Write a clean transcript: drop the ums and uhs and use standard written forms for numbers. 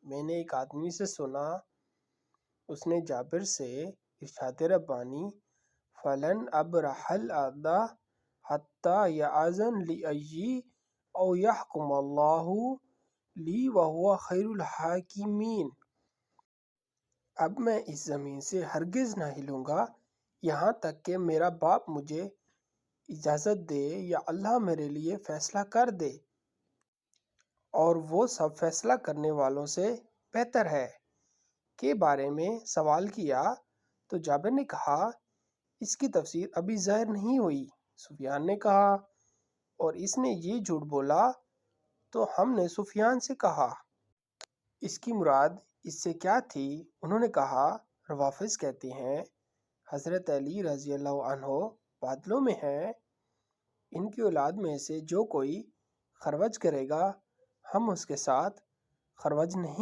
میں نے ایک آدمی سے سنا، اس نے جابر سے ارشاد ربانی فلن ابرح الارض حتی یأذن لی او یحکم اللہ لی وہو خیر الحاکمین، اب میں اس زمین سے ہرگز نہ ہلوں گا یہاں تک کہ میرا باپ مجھے اجازت دے یا اللہ میرے لیے فیصلہ کر دے، اور وہ سب فیصلہ کرنے والوں سے بہتر ہے کے بارے میں سوال کیا تو جابر نے کہا اس کی تفسیر ابھی ظاہر نہیں ہوئی۔ سفیان نے کہا اور اس نے یہ جھوٹ بولا تو ہم نے سفیان سے کہا اس کی مراد اس سے کیا تھی؟ انہوں نے کہا روافظ کہتے ہیں حضرت علی رضی اللہ عنہ بادلوں میں ہیں، ان کی اولاد میں سے جو کوئی خروج کرے گا ہم اس کے ساتھ خروج نہیں